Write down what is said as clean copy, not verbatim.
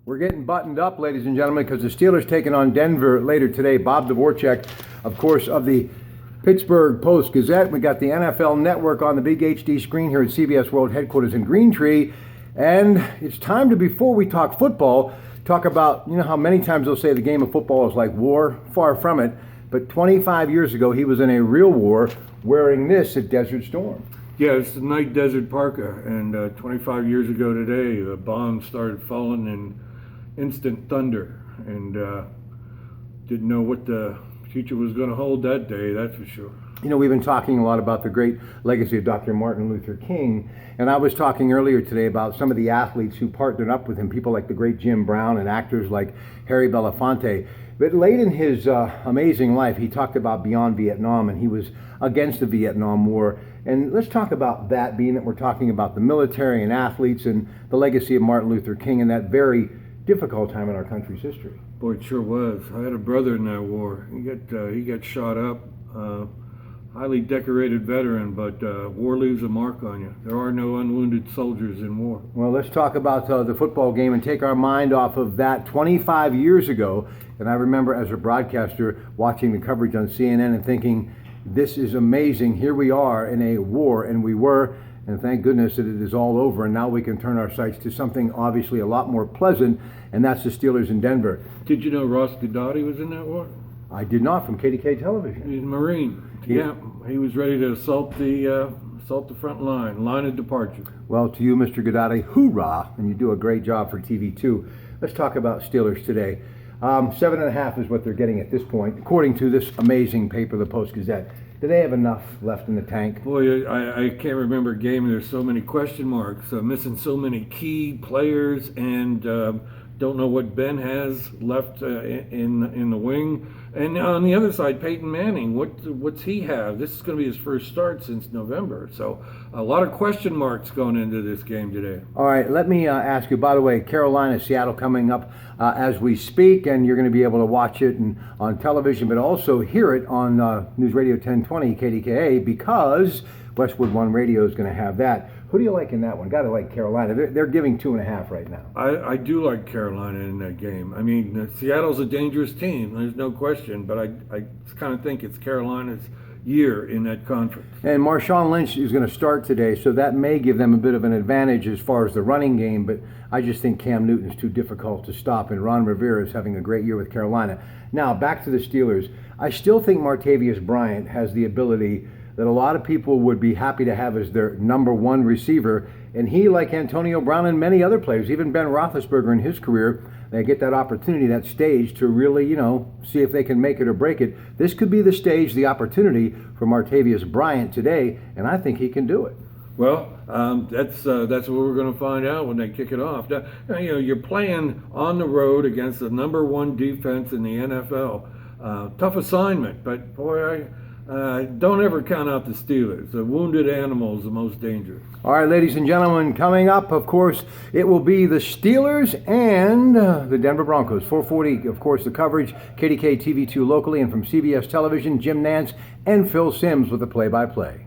We're getting buttoned up, ladies and gentlemen, because the Steelers taking on Denver later today. Bob Dvorak, of course, of the Pittsburgh Post-Gazette. We got the NFL Network on the big HD screen here at CBS World Headquarters in Greentree. And it's time to, before we talk football, talk about, you know how many times they'll say the game of football is like war? Far from it. But 25 years ago, he was in a real war wearing this at Desert Storm. Yeah, it's the night desert parka, and 25 years ago today, the bombs started falling in instant thunder, and didn't know what the future was going to hold that day, that's for sure. You know, we've been talking a lot about the great legacy of Dr. Martin Luther King, and I was talking earlier today about some of the athletes who partnered up with him, people like the great Jim Brown and actors like Harry Belafonte. But late in his amazing life, he talked about beyond Vietnam, and he was against the Vietnam War. And let's talk about that, being that we're talking about the military and athletes and the legacy of Martin Luther King in that very difficult time in our country's history. Boy, it sure was. I had a brother in that war. He got shot up. Highly decorated veteran, but war leaves a mark on you. There are no unwounded soldiers in war. Well, let's talk about the football game and take our mind off of that 25 years ago. And I remember as a broadcaster watching the coverage on CNN and thinking, this is amazing. Here we are in a war, and we were, and thank goodness that it is all over, and now we can turn our sights to something obviously a lot more pleasant, and that's the Steelers in Denver. Did you know Ross Godotti was in that war? I did not, from KDK Television. He's a Marine. Yeah, he was ready to assault the front line of departure. Well, to you, Mr. Godotti, hoorah, and you do a great job for TV too. Let's talk about Steelers today. 7.5 is what they're getting at this point, according to this amazing paper, the Post-Gazette. Do they have enough left in the tank? Boy, I can't remember a game. There's so many question marks, missing so many key players, and don't know what Ben has left in the wing. And on the other side, Peyton Manning, what's he have? This is going to be his first start since November. So a lot of question marks going into this game today. All right, let me ask you, by the way, Carolina, Seattle coming up as we speak, and you're going to be able to watch it on television, but also hear it on News Radio 1020 KDKA, because Westwood One Radio is going to have that. Who do you like in that one? Got to like Carolina. They're giving 2.5 right now. I do like Carolina in that game. I mean, Seattle's a dangerous team. There's no question. But I kind of think it's Carolina's year in that conference. And Marshawn Lynch is going to start today, so that may give them a bit of an advantage as far as the running game. But I just think Cam Newton's too difficult to stop, and Ron Rivera is having a great year with Carolina. Now, back to the Steelers. I still think Martavis Bryant has the ability that a lot of people would be happy to have as their number one receiver. And he, like Antonio Brown and many other players, even Ben Roethlisberger in his career, they get that opportunity, that stage to really, see if they can make it or break it. This could be the stage, the opportunity for Martavis Bryant today, and I think he can do it. Well, that's what we're going to find out when they kick it off. Now, you're playing on the road against the number one defense in the NFL. Tough assignment, but boy, don't ever count out the Steelers. The wounded animal is the most dangerous. All right, ladies and gentlemen, coming up, of course, it will be the Steelers and the Denver Broncos. 4:40, of course, the coverage, KDK TV2 locally, and from CBS Television, Jim Nance and Phil Simms with the play-by-play.